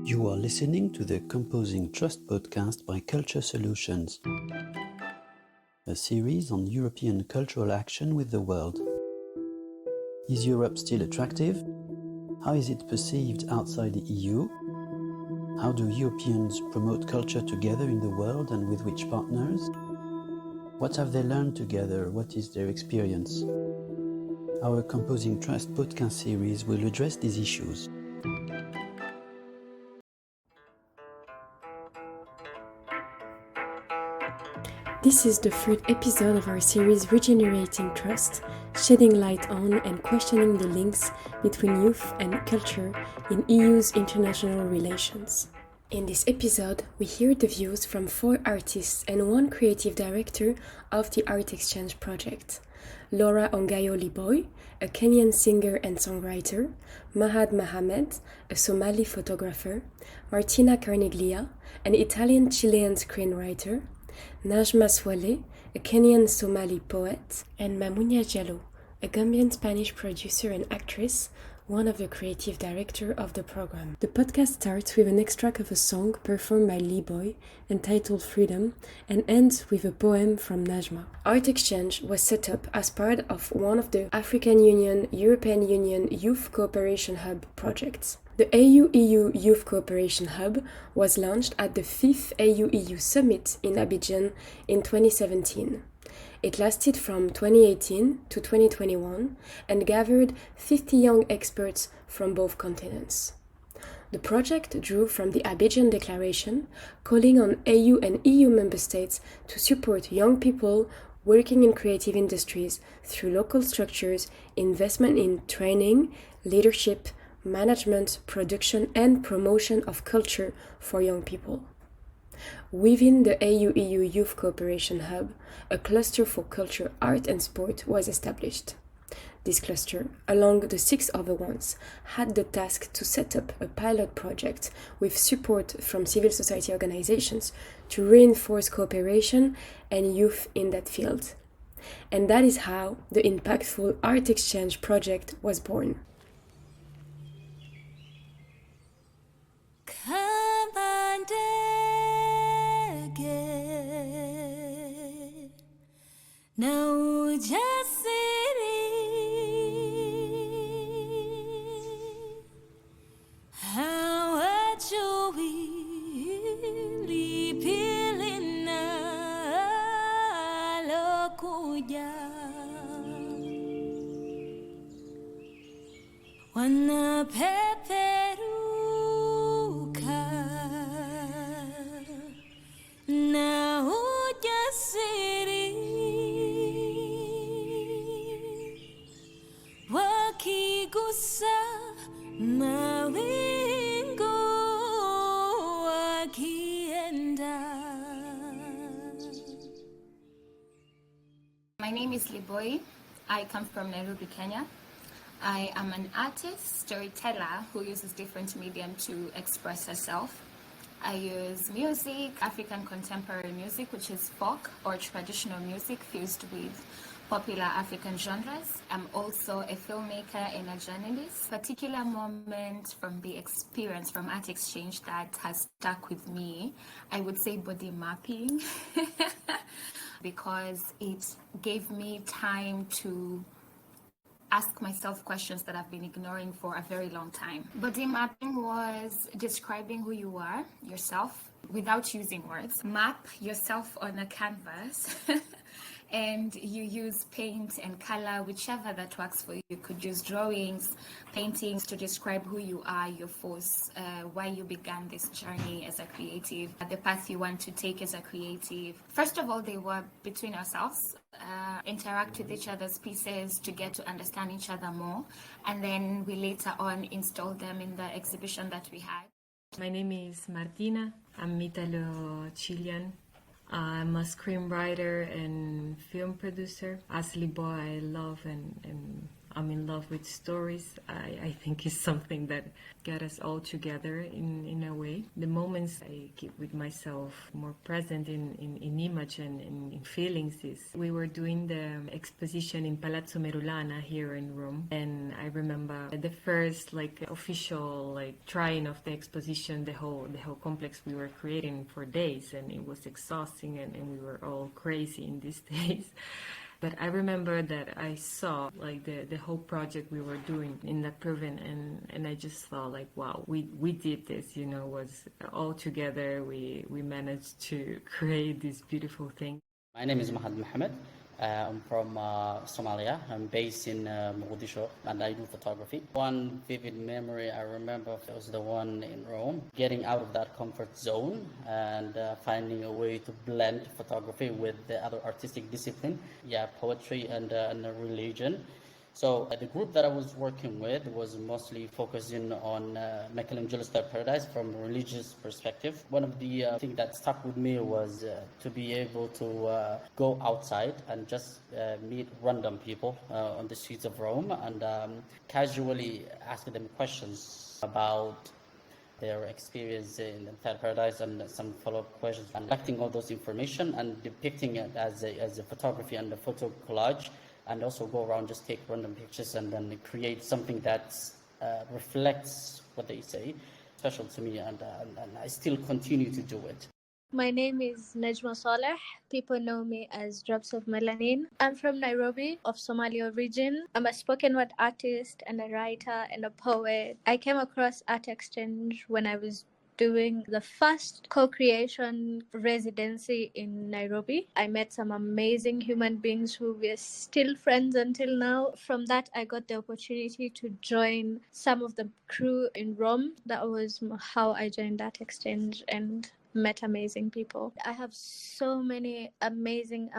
You are listening to the Composing Trust podcast by Culture Solutions, a series on European cultural action with the world. Is Europe still attractive? How is it perceived outside the EU? How do Europeans promote culture together in the world and with which partners? What have they learned together? What is their experience? Our Composing Trust podcast series will address these issues. This is the third episode of our series Regenerating Trust, shedding light on and questioning the links between youth and culture in EU's international relations. In this episode, we hear the views from 4 artists and 1 creative director of the Art Exchange project. Laura Ongayo Liboy, a Kenyan singer and songwriter, Mahad Mohamed, a Somali photographer, Martina Carneglia, an Italian-Chilean screenwriter, Najma Swaleh, a Kenyan Somali poet, and Mamunya Jallo, a Gambian Spanish producer and actress, one of the creative directors of the program. The podcast starts with an extract of a song performed by Liboy entitled Freedom and ends with a poem from Najma. Art Exchange was set up as part of one of the African Union-European Union Youth Cooperation Hub projects. The AU-EU Youth Cooperation Hub was launched at the 5th AU-EU Summit in Abidjan in 2017. It lasted from 2018 to 2021 and gathered 50 young experts from both continents. The project drew from the Abidjan Declaration, calling on AU and EU member states to support young people working in creative industries through local structures, investment in training, leadership, management, production, and promotion of culture for young people. Within the AU-EU Youth Cooperation Hub, a cluster for culture, art and sport was established. This cluster, along the 6 other ones, had the task to set up a pilot project with support from civil society organizations to reinforce cooperation and youth in that field. And that is how the impactful Art Exchange project was born. Na ujasiri hawajui lipi linalokuja, wanapeperuka na ujasiri wakigusa mawingu wakienda. My name is Liboy. I come from Nairobi, Kenya. I am an artist, storyteller who uses different mediums to express herself. I use music, African contemporary music, which is folk or traditional music fused with popular African genres. I'm also a filmmaker and a journalist. Particular moment from the experience from Art Exchange that has stuck with me, I would say body mapping, because it gave me time to ask myself questions that I've been ignoring for a very long time. Body mapping was describing who you are, yourself, without using words. Map yourself on a canvas and you use paint and color, whichever that works for you. You could use drawings, paintings to describe who you are, your force, why you began this journey as a creative, the path you want to take as a creative. First of all, they were between ourselves, interact with each other's pieces to get to understand each other more, and then we later on installed them in the exhibition that we had. My name is Martina. I'm Italo-Chilean. I'm a screenwriter and film producer. As Liboy, I love and I'm in love with stories. I think is something that got us all together in a way. The moments I keep with myself more present in image and in feelings is we were doing the exposition in Palazzo Merulana here in Rome, and I remember the first official trying of the exposition, the whole complex we were creating for days, and it was exhausting and we were all crazy in these days. But I remember that I saw the whole project we were doing in that province, and I just thought wow, we did this, was all together. We managed to create this beautiful thing. My name is Mahad Mohammed. I'm from Somalia. I'm based in Mogadishu, and I do photography. One vivid memory I remember was the one in Rome, getting out of that comfort zone and finding a way to blend photography with the other artistic discipline, poetry and religion. So the group that I was working with was mostly focusing on Michelangelo Star Paradise from a religious perspective. One of the things that stuck with me was to be able to go outside and just meet random people on the streets of Rome and casually ask them questions about their experience in the Star Paradise and some follow-up questions, and collecting all those information and depicting it as a photography and a photo collage, and also go around, just take random pictures and then create something that reflects what they say. Special to me, and I still continue to do it. My name is Najma Saleh. People know me as Drops of Melanin. I'm from Nairobi, of Somali origin. I'm a spoken word artist and a writer and a poet. I came across Art Exchange when I was doing the first co-creation residency in Nairobi. I met some amazing human beings who we're still friends until now. From that, I got the opportunity to join some of the crew in Rome. That was how I joined Art Exchange and met amazing people. I have so many amazing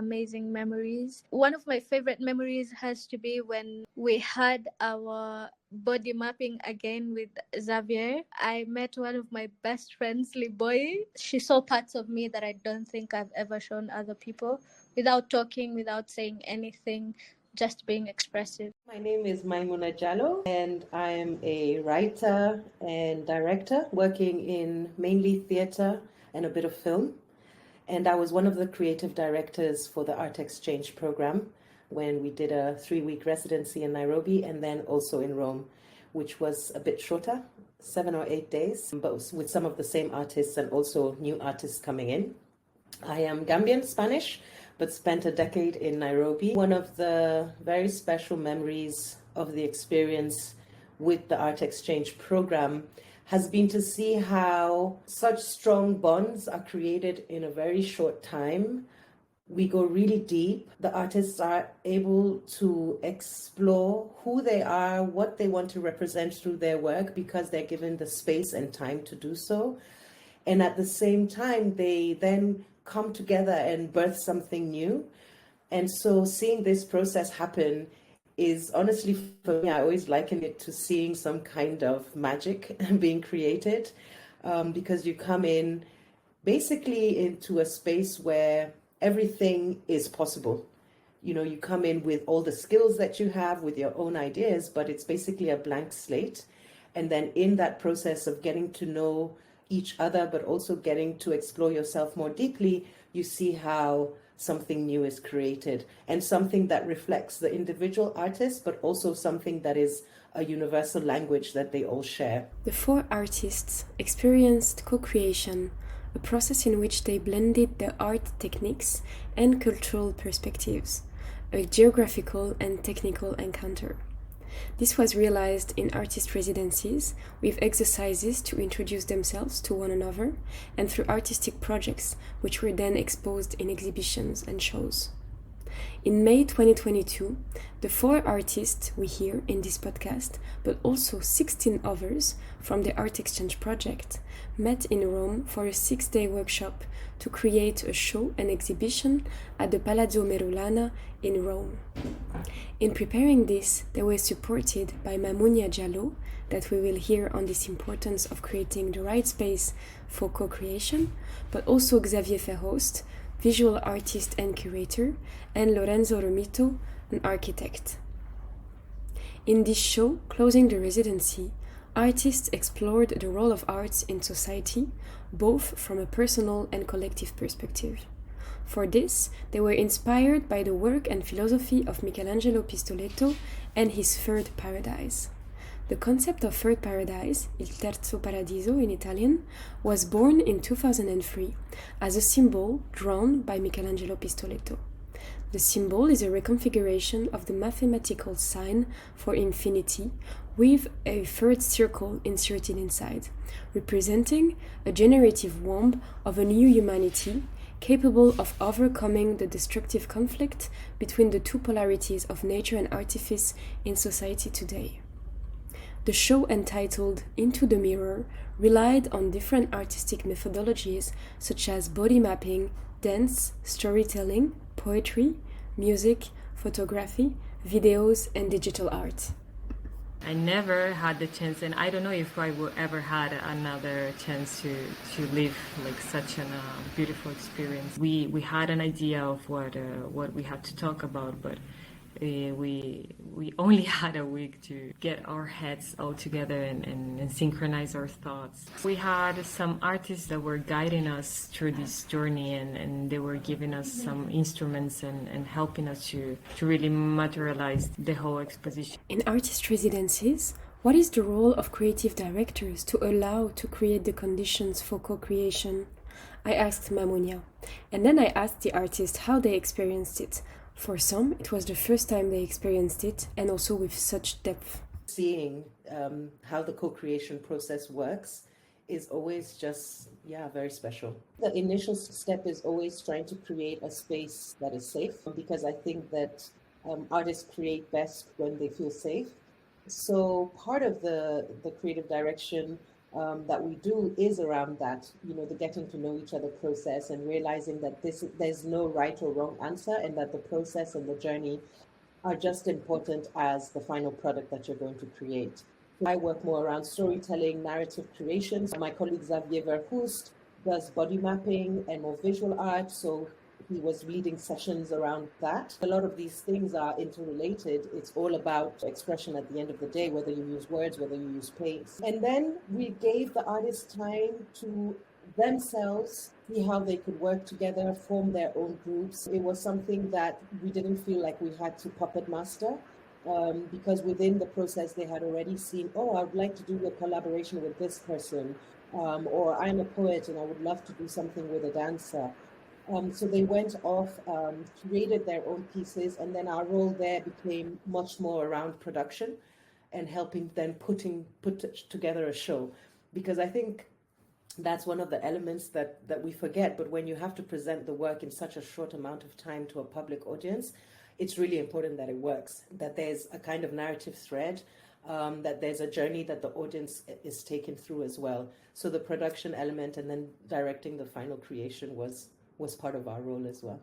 memories. One of my favorite memories has to be when we had our body mapping again with Xavier. I met one of my best friends, Liboy. She saw parts of me that I don't think I've ever shown other people, without talking, without saying anything, just being expressive. My name is Maimuna Jallo, and I am a writer and director working in mainly theatre and a bit of film. And I was one of the creative directors for the Art Exchange program when we did a 3-week residency in Nairobi and then also in Rome, which was a bit shorter, 7 or 8 days, but with some of the same artists and also new artists coming in. I am Gambian Spanish, but spent a decade in Nairobi. One of the very special memories of the experience with the Art Exchange program has been to see how such strong bonds are created in a very short time. We go really deep. The artists are able to explore who they are, what they want to represent through their work, because they're given the space and time to do so. And at the same time, they then come together and birth something new. And so seeing this process happen is honestly, for me, I always liken it to seeing some kind of magic being created, because you come in basically into a space where everything is possible. You know, you come in with all the skills that you have, with your own ideas, but it's basically a blank slate. And then in that process of getting to know each other, but also getting to explore yourself more deeply, you see how something new is created, and something that reflects the individual artist, but also something that is a universal language that they all share. The 4 artists experienced co-creation, a process in which they blended the art techniques and cultural perspectives, a geographical and technical encounter. This was realized in artist residencies, with exercises to introduce themselves to one another, and through artistic projects, which were then exposed in exhibitions and shows. In May 2022, the 4 artists we hear in this podcast, but also 16 others from the Art Exchange project, met in Rome for a 6-day workshop to create a show and exhibition at the Palazzo Merulana in Rome. In preparing this, they were supported by Maimuna Jallo, that we will hear on this importance of creating the right space for co-creation, but also Xavier Verhoost, visual artist and curator, and Lorenzo Romito, an architect. In this show, Closing the Residency, artists explored the role of arts in society, both from a personal and collective perspective. For this, they were inspired by the work and philosophy of Michelangelo Pistoletto and his Third Paradise. The concept of Third Paradise, Il Terzo Paradiso in Italian, was born in 2003 as a symbol drawn by Michelangelo Pistoletto. The symbol is a reconfiguration of the mathematical sign for infinity with a third circle inserted inside, representing a generative womb of a new humanity capable of overcoming the destructive conflict between the two polarities of nature and artifice in society today. The show, entitled Into the Mirror, relied on different artistic methodologies such as body mapping, dance, storytelling, poetry, music, photography, videos, and digital art. I never had the chance, and I don't know if I will ever had another chance to live like such a beautiful experience. We had an idea of what we had to talk about, but we only had a week to get our heads all together and synchronize our thoughts. We had some artists that were guiding us through this journey, and they were giving us some instruments and helping us to really materialize the whole exposition. In artist residencies, what is the role of creative directors to allow to create the conditions for co-creation? I asked Mamonia, and then I asked the artists how they experienced it. For some, it was the first time they experienced it, and also with such depth. Seeing how the co-creation process works is always just, very special. The initial step is always trying to create a space that is safe, because I think that artists create best when they feel safe. So part of the creative direction that we do is around that, the getting to know each other process, and realizing that there's no right or wrong answer, and that the process and the journey are just important as the final product that you're going to create. I work more around storytelling, narrative creation. My colleague Xavier Verhoost does body mapping and more visual art, so he was leading sessions around that. A lot of these things are interrelated. It's all about expression at the end of the day, whether you use words, whether you use paints. And then we gave the artists time to themselves see how they could work together, form their own groups. It was something that we didn't feel like we had to puppet master, because within the process they had already seen, I would like to do a collaboration with this person, or I'm a poet and I would love to do something with a dancer. So they went off, created their own pieces, and then our role there became much more around production and helping them put together a show. Because I think that's one of the elements that we forget, but when you have to present the work in such a short amount of time to a public audience, it's really important that it works, that there's a kind of narrative thread, that there's a journey that the audience is taken through as well. So the production element and then directing the final creation was part of our role as well.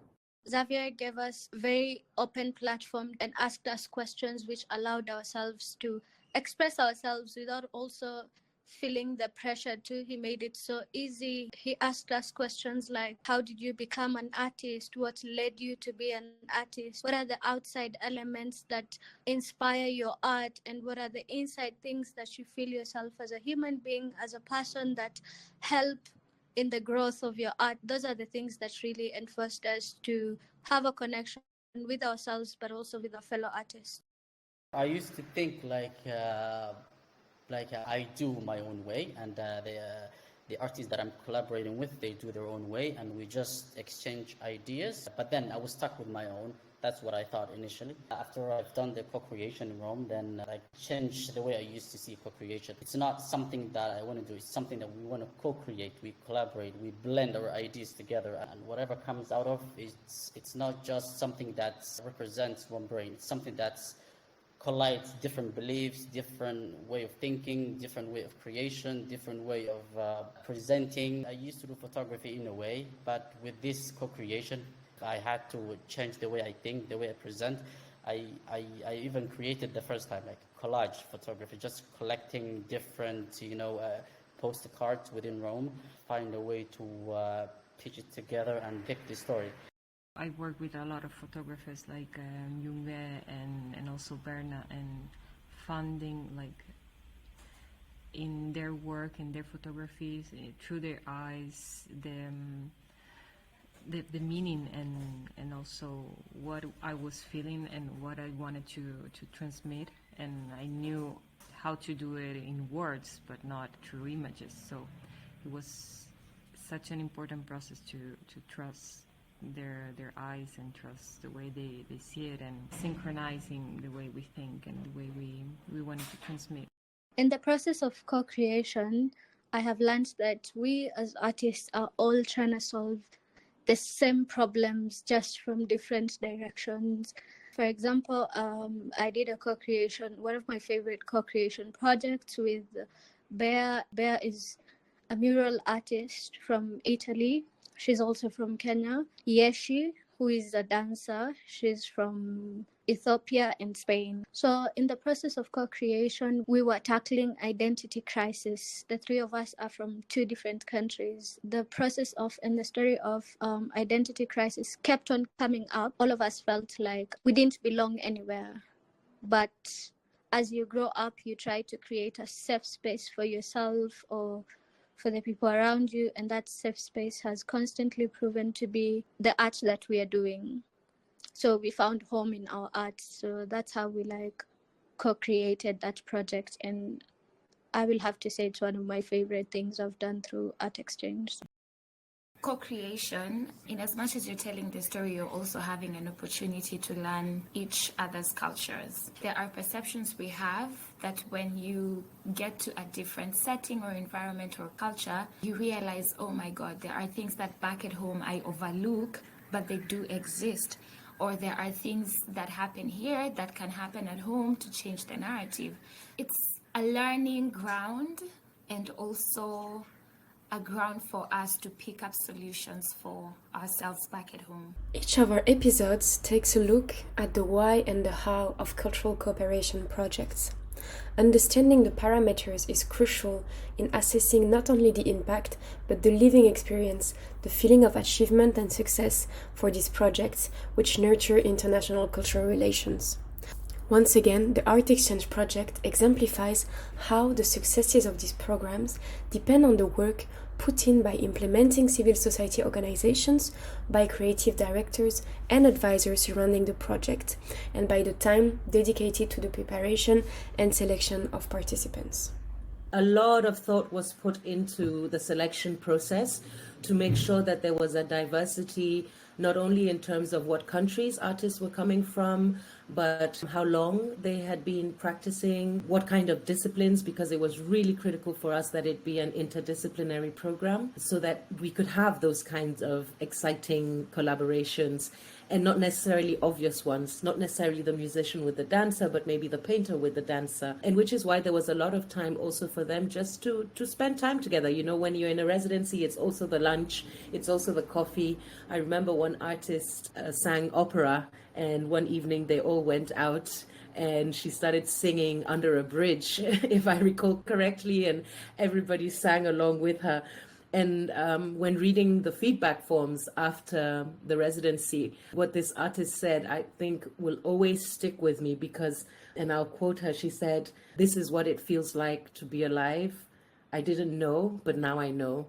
Xavier gave us a very open platform and asked us questions which allowed ourselves to express ourselves without also feeling the pressure too. He made it so easy. He asked us questions like, how did you become an artist? What led you to be an artist? What are the outside elements that inspire your art? And what are the inside things that you feel yourself as a human being, as a person, that help in the growth of your art? Those are the things that really enforced us to have a connection with ourselves, but also with our fellow artists. I used to think like I do my own way, and the artists that I'm collaborating with, they do their own way, and we just exchange ideas. But then I was stuck with my own. That's what I thought initially. After I've done the co-creation in Rome, then I changed the way I used to see co-creation. It's not something that I want to do. It's something that we want to co-create. We collaborate. We blend our ideas together, and whatever comes out of it's not just something that represents one brain. It's something that's collides different beliefs, different way of thinking, different way of creation, different way of presenting. I used to do photography in a way, but with this co-creation, I had to change the way I think, the way I present. I even created the first time like collage photography, just collecting different, postcards within Rome, find a way to pitch it together and pick the story. I work with a lot of photographers like Junge and also Berna, and finding like in their work, in their photographies, through their eyes, the meaning and also what I was feeling and what I wanted to transmit. And I knew how to do it in words, but not through images. So it was such an important process to trust their eyes and trust the way they see it, and synchronizing the way we think and the way we wanted to transmit. In the process of co-creation, I have learned that we as artists are all trying to solve the same problems, just from different directions. For example, I did a co-creation, one of my favorite co-creation projects with Bea. Bea is a mural artist from Italy. She's also from Kenya. Yeshi, who is a dancer, she's from Ethiopia and Spain. So in the process of co-creation, we were tackling identity crisis. The three of us are from two different countries. The process of and the story of identity crisis kept on coming up. All of us felt like we didn't belong anywhere. But as you grow up, you try to create a safe space for yourself or for the people around you, and that safe space has constantly proven to be the art that we are doing. So we found home in our art. So that's how we co-created that project, and I will have to say it's one of my favorite things I've done through Art Exchange. Co-creation, in as much as you're telling the story, you're also having an opportunity to learn each other's cultures. There are perceptions we have that when you get to a different setting or environment or culture, you realize, oh my God, there are things that back at home I overlook, but they do exist. Or there are things that happen here that can happen at home to change the narrative. It's a learning ground and also a ground for us to pick up solutions for ourselves back at home. Each of our episodes takes a look at the why and the how of cultural cooperation projects. Understanding the parameters is crucial in assessing not only the impact, but the living experience, the feeling of achievement and success for these projects, which nurture international cultural relations. Once again, the Art Exchange project exemplifies how the successes of these programs depend on the work put in by implementing civil society organizations, by creative directors and advisors surrounding the project, and by the time dedicated to the preparation and selection of participants. A lot of thought was put into the selection process to make sure that there was a diversity, not only in terms of what countries artists were coming from, but how long they had been practicing, what kind of disciplines, because it was really critical for us that it be an interdisciplinary program so that we could have those kinds of exciting collaborations and not necessarily obvious ones, not necessarily the musician with the dancer, but maybe the painter with the dancer. And which is why there was a lot of time also for them just to spend time together. You know, when you're in a residency, it's also the lunch, it's also the coffee. I remember one artist sang opera, and one evening they all went out and she started singing under a bridge, if I recall correctly, and everybody sang along with her. And when reading the feedback forms after the residency, what this artist said, I think will always stick with me because, and I'll quote her, she said, "This is what it feels like to be alive. I didn't know, but now I know."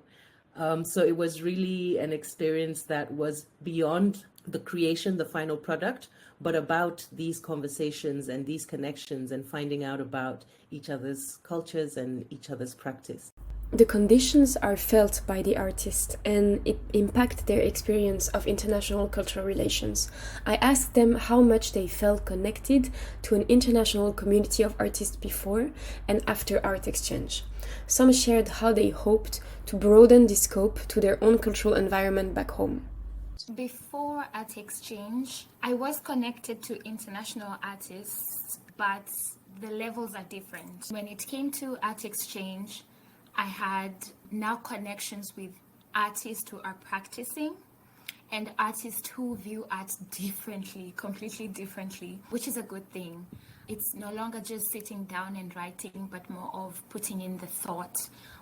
So it was really an experience that was beyond the creation, the final product, but about these conversations and these connections and finding out about each other's cultures and each other's practice. The conditions are felt by the artist and it impacts their experience of international cultural relations. I asked them how much they felt connected to an international community of artists before and after Art Exchange. Some shared how they hoped to broaden the scope to their own cultural environment back home. Before Art Exchange, I was connected to international artists, but the levels are different. When it came to Art Exchange, I had now connections with artists who are practicing and artists who view art differently, completely differently, which is a good thing. It's no longer just sitting down and writing, but more of putting in the thought,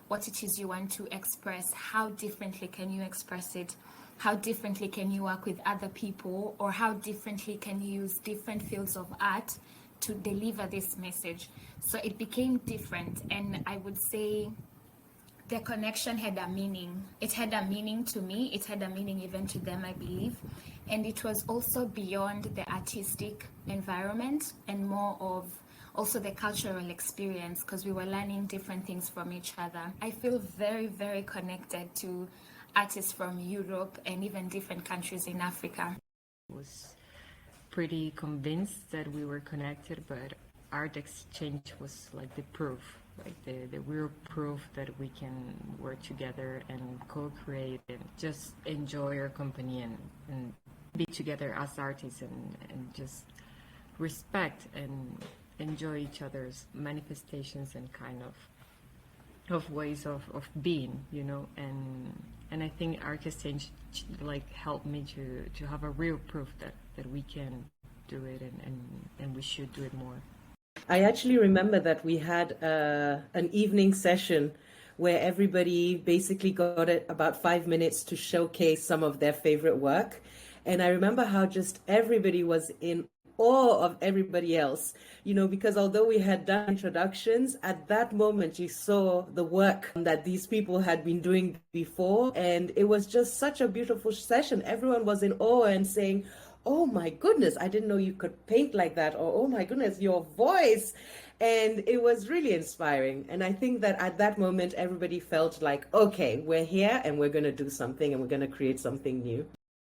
what it is you want to express, how differently can you express it, how differently can you work with other people, or how differently can you use different fields of art to deliver this message. So it became different, and I would say the connection had a meaning. It had a meaning to me, it had a meaning even to them, I believe. And it was also beyond the artistic environment and more of also the cultural experience, because we were learning different things from each other. I feel very, very connected to artists from Europe and even different countries in Africa. I was pretty convinced that we were connected, but art exchange was like the proof, like the real proof that we can work together and co-create and just enjoy our company and be together as artists and just respect and enjoy each other's manifestations and kind of ways of being, you know, and I think art exchange like helped me to have a real proof that we can do it and we should do it more. I actually remember that we had an evening session where everybody basically got about 5 minutes to showcase some of their favorite work. And I remember how just everybody was in awe of everybody else, you know, because although we had done introductions, at that moment you saw the work that these people had been doing before. And it was just such a beautiful session. Everyone was in awe and saying, oh my goodness, I didn't know you could paint like that, or oh my goodness, your voice. And it was really inspiring. And I think that at that moment, everybody felt like, okay, we're here and we're going to do something and we're going to create something new.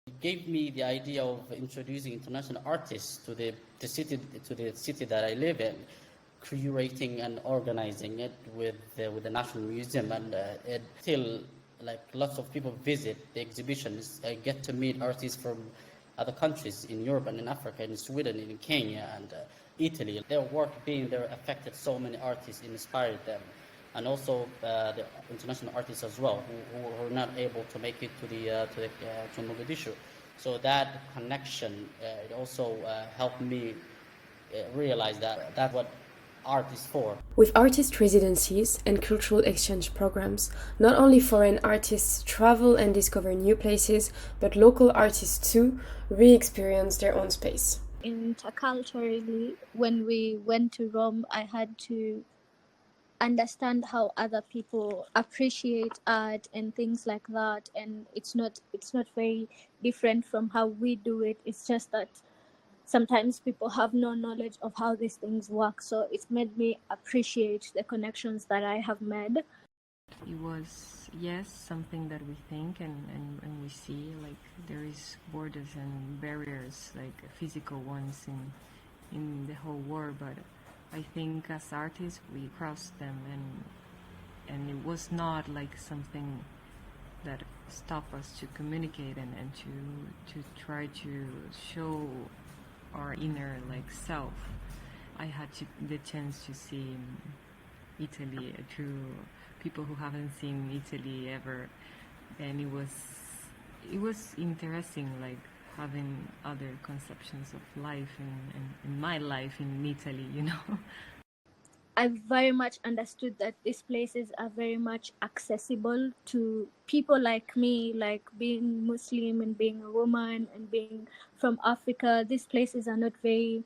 It gave me the idea of introducing international artists to the city that I live in, curating and organizing it with the National Museum, and it still like lots of people visit the exhibitions. I get to meet artists from other countries in Europe and in Africa, in Sweden, in Kenya and Italy. Their work being there affected so many artists, inspired them. And also the international artists as well, who were not able to make it to Mogadishu. So that connection, it also helped me realize that's what art is for. With artist residencies and cultural exchange programs, not only foreign artists travel and discover new places, but local artists too re-experience their own space. Interculturally, when we went to Rome, I had to understand how other people appreciate art and things like that, and it's not very different from how we do it. It's just that sometimes people have no knowledge of how these things work, so it made me appreciate the connections that I have made. It was, yes, something that we think and we see, like there is borders and barriers, like physical ones in the whole world, but I think as artists we crossed them, and it was not like something that stopped us to communicate and to try to show our inner like self. I had the chance to see Italy through people who haven't seen Italy ever, and it was interesting, like having other conceptions of life and my life in Italy, you know. I very much understood that these places are very much accessible to people like me, like being Muslim and being a woman and being from Africa. These places are not very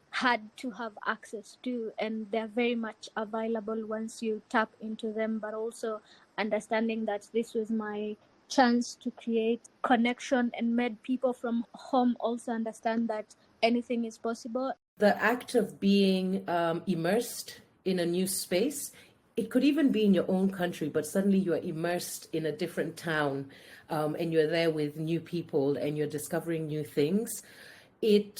hard to have access to, and they're very much available once you tap into them, but also understanding that this was my chance to create connection and made people from home also understand that anything is possible. The act of being immersed in a new space, it could even be in your own country, but suddenly you are immersed in a different town and you're there with new people and you're discovering new things. It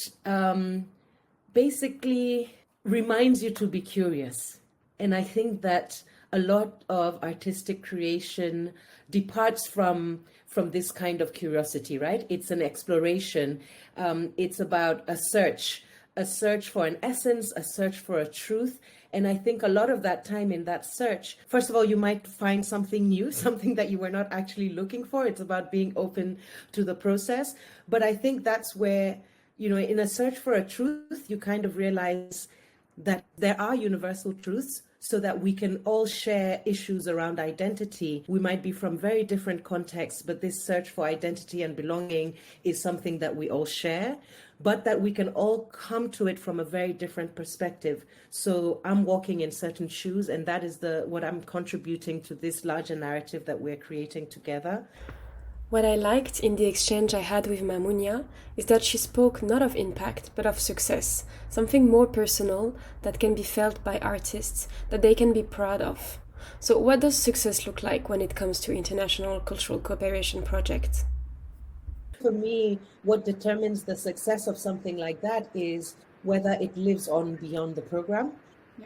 basically reminds you to be curious. And I think that a lot of artistic creation departs from this kind of curiosity, right? It's an exploration. It's about a search for an essence, a search for a truth. And I think a lot of that time in that search, first of all, you might find something new, something that you were not actually looking for. It's about being open to the process. But I think that's where, you know, in a search for a truth, you kind of realize that there are universal truths, so that we can all share issues around identity. We might be from very different contexts, but this search for identity and belonging is something that we all share. but that we can all come to it from a very different perspective. So I'm walking in certain shoes, and that is what I'm contributing to this larger narrative that we're creating together. What I liked in the exchange I had with Mamunia is that she spoke not of impact, but of success, something more personal that can be felt by artists, that they can be proud of. So what does success look like when it comes to international cultural cooperation projects? For me, what determines the success of something like that is whether it lives on beyond the program.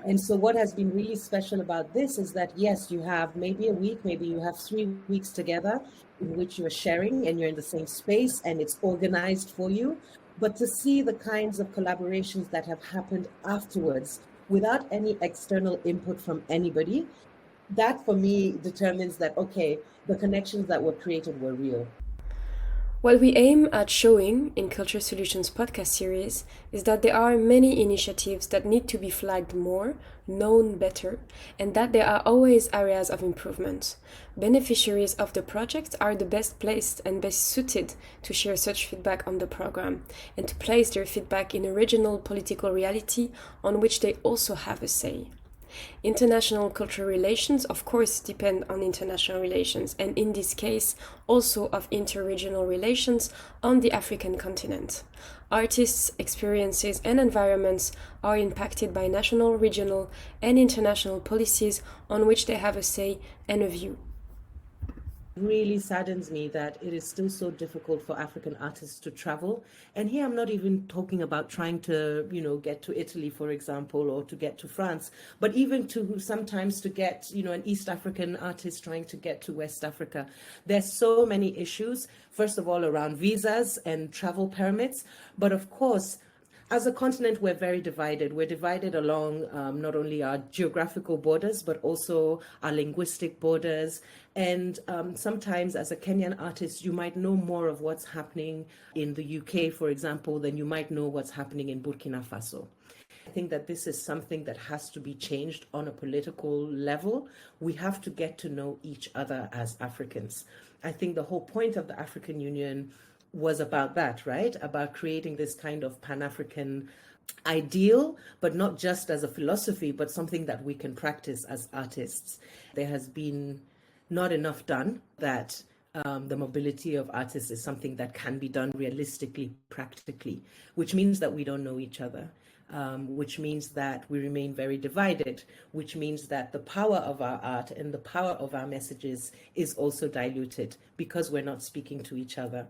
And so what has been really special about this is that, yes, you have maybe a week, maybe you have 3 weeks together in which you're sharing and you're in the same space and it's organized for you. But to see the kinds of collaborations that have happened afterwards without any external input from anybody, that for me determines that, okay, the connections that were created were real. What we aim at showing in Culture Solutions podcast series is that there are many initiatives that need to be flagged more, known better, and that there are always areas of improvement. Beneficiaries of the project are the best placed and best suited to share such feedback on the program and to place their feedback in a regional political reality on which they also have a say. International cultural relations, of course, depend on international relations, and in this case, also of interregional relations on the African continent. Artists' experiences and environments are impacted by national, regional, and international policies on which they have a say and a view. Really saddens me that it is still so difficult for African artists to travel. And here I'm not even talking about trying to, get to Italy, for example, or to get to France, but even to sometimes to get, an East African artist trying to get to West Africa. There's so many issues, first of all, around visas and travel permits, but of course, as a continent, we're very divided. We're divided along not only our geographical borders, but also our linguistic borders. And sometimes as a Kenyan artist, you might know more of what's happening in the UK, for example, than you might know what's happening in Burkina Faso. I think that this is something that has to be changed on a political level. We have to get to know each other as Africans. I think the whole point of the African Union was about that, right? About creating this kind of Pan-African ideal, but not just as a philosophy, but something that we can practice as artists. There has been not enough done that the mobility of artists is something that can be done realistically, practically, which means that we don't know each other. Which means that we remain very divided, which means that the power of our art and the power of our messages is also diluted because we're not speaking to each other.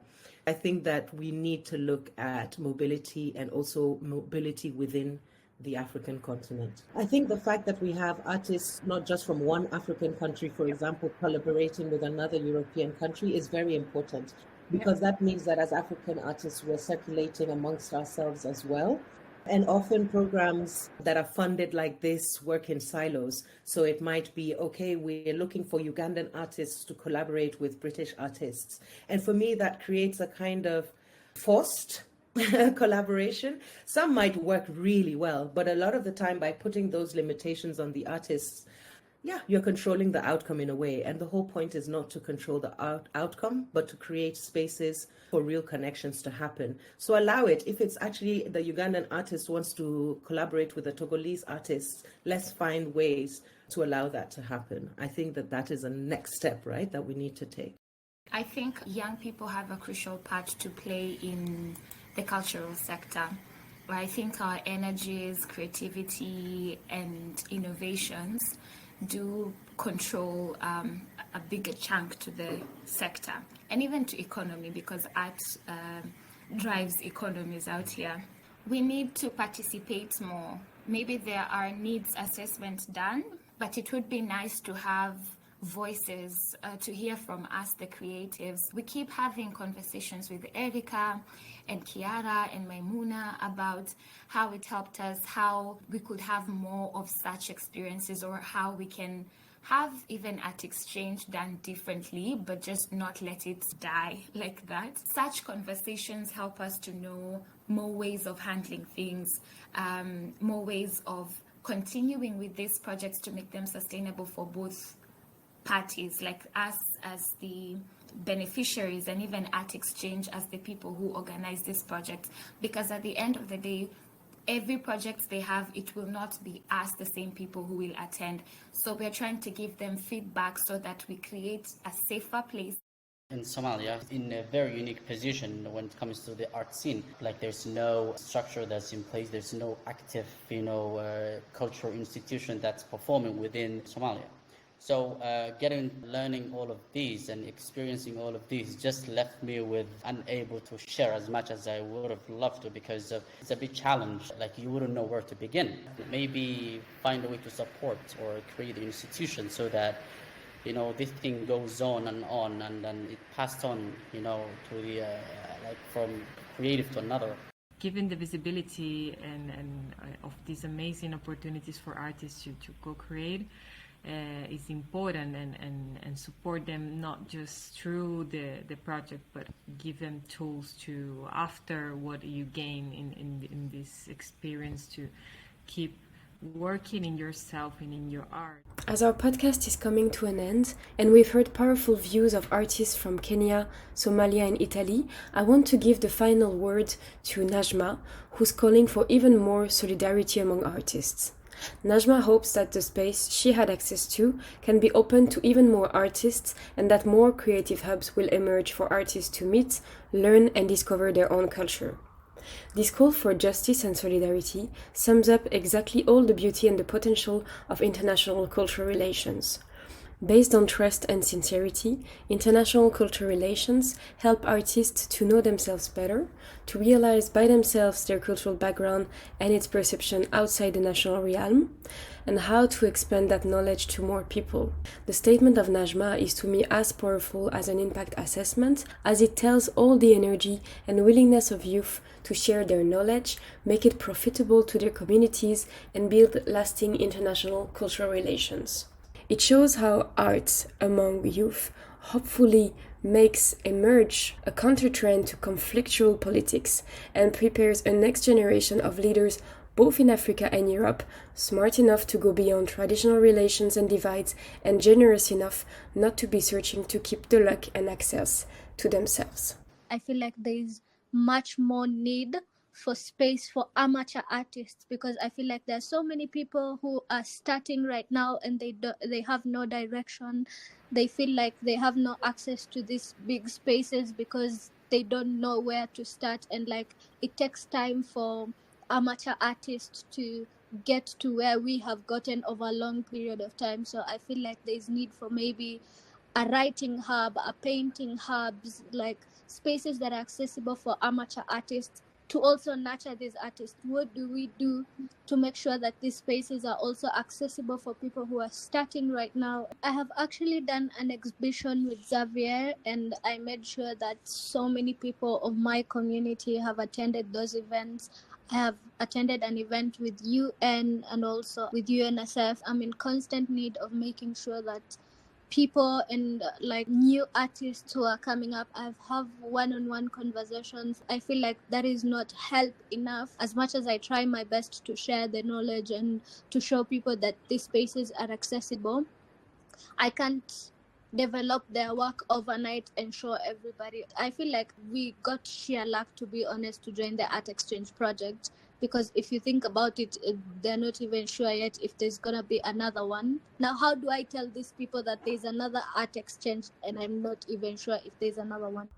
I think that we need to look at mobility and also mobility within the African continent. I think the fact that we have artists not just from one African country, for example, collaborating with another European country is very important, because that means that as African artists, we're circulating amongst ourselves as well. And often programs that are funded like this work in silos. So it might be, okay, we're looking for Ugandan artists to collaborate with British artists. And for me, that creates a kind of forced collaboration. Some might work really well, but a lot of the time by putting those limitations on the artists, you're controlling the outcome in a way. And the whole point is not to control the outcome, but to create spaces for real connections to happen. So allow it. If it's actually the Ugandan artist wants to collaborate with the Togolese artists, let's find ways to allow that to happen. I think that is a next step, right, that we need to take. I think young people have a crucial part to play in the cultural sector. I think our energies, creativity, and innovations do control a bigger chunk to the sector and even to economy, because art drives economies out here. We need to participate more. Maybe there are needs assessments done, but it would be nice to have voices to hear from us, the creatives. We keep having conversations with Erica and Kiara and Maimuna about how it helped us, how we could have more of such experiences, or how we can have even art exchange done differently, but just not let it die like that. Such conversations help us to know more ways of handling things, more ways of continuing with these projects to make them sustainable for both parties, like us as the beneficiaries and even Art Exchange as the people who organize this project, because at the end of the day, every project they have, it will not be us, the same people who will attend. So we're trying to give them feedback so that we create a safer place. In Somalia, in a very unique position when it comes to the art scene. Like, there's no structure that's in place, there's no active, cultural institution that's performing within Somalia. So learning all of these and experiencing all of these just left me with unable to share as much as I would have loved to, because it's a big challenge. Like, you wouldn't know where to begin. Maybe find a way to support or create an institution so that this thing goes on, and then it passed on, to the from creative to another. Given the visibility and of these amazing opportunities for artists to co-create, is important, and support them not just through the project, but give them tools to, after what you gain in this experience, to keep working in yourself and in your art. As our podcast is coming to an end, and we've heard powerful views of artists from Kenya, Somalia and Italy, I want to give the final word to Najma, who's calling for even more solidarity among artists. Najma hopes that the space she had access to can be open to even more artists, and that more creative hubs will emerge for artists to meet, learn and discover their own culture. This call for justice and solidarity sums up exactly all the beauty and the potential of international cultural relations. Based on trust and sincerity, international cultural relations help artists to know themselves better, to realize by themselves their cultural background and its perception outside the national realm, and how to expand that knowledge to more people. The statement of Najma is to me as powerful as an impact assessment, as it tells all the energy and willingness of youth to share their knowledge, make it profitable to their communities, and build lasting international cultural relations. It shows how art among youth hopefully makes emerge a counter-trend to conflictual politics and prepares a next generation of leaders both in Africa and Europe, smart enough to go beyond traditional relations and divides, and generous enough not to be searching to keep the luck and access to themselves. I feel like there's much more need for space for amateur artists, because I feel like there's so many people who are starting right now and they have no direction. They feel like they have no access to these big spaces because they don't know where to start, and like it takes time for amateur artists to get to where we have gotten over a long period of time. So I feel like there's need for maybe a writing hub, a painting hubs, like spaces that are accessible for amateur artists to also nurture these artists. What do we do to make sure that these spaces are also accessible for people who are starting right now? I have actually done an exhibition with Xavier, and I made sure that so many people of my community have attended those events. I have attended an event with UN and also with UNSF. I'm in constant need of making sure that people and like new artists who are coming up, I've have one-on-one conversations. I feel like that is not help enough. As much as I try my best to share the knowledge and to show people that these spaces are accessible, I can't develop their work overnight and show everybody. I feel like we got sheer luck, to be honest, to join the Art Exchange project, because if you think about it, they're not even sure yet if there's gonna be another one. Now, how do I tell these people that there's another Art Exchange and I'm not even sure if there's another one?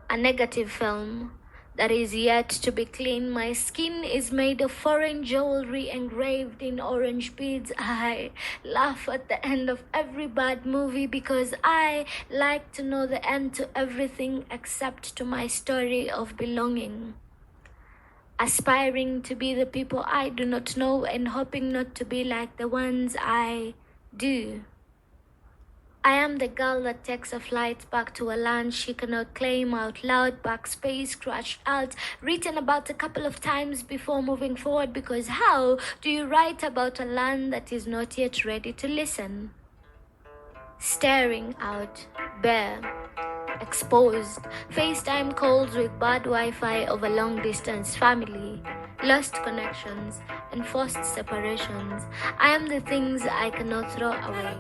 A negative film that is yet to be cleaned. My skin is made of foreign jewelry engraved in orange beads. I laugh at the end of every bad movie because I like to know the end to everything except to my story of belonging. Aspiring to be the people I do not know and hoping not to be like the ones I do. I am the girl that takes a flight back to a land she cannot claim out loud, backspace, crashed out, written about a couple of times before moving forward, because how do you write about a land that is not yet ready to listen? Staring out, bare, exposed, FaceTime calls with bad Wi-Fi of a long-distance family, lost connections, and forced separations. I am the things I cannot throw away.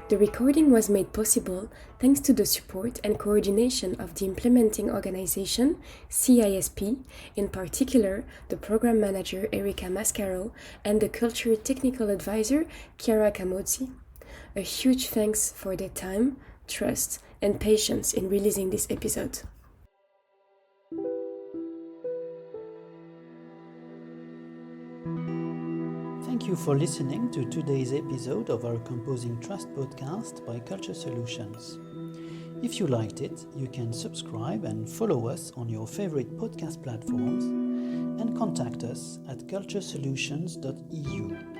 The recording was made possible thanks to the support and coordination of the implementing organization, CISP, in particular the program manager Erika Mascaro and the culture technical advisor Chiara Camozzi. A huge thanks for their time, trust, and patience in releasing this episode. Thank you for listening to today's episode of our Composing Trust podcast by Culture Solutions. If you liked it, you can subscribe and follow us on your favorite podcast platforms and contact us at culturesolutions.eu.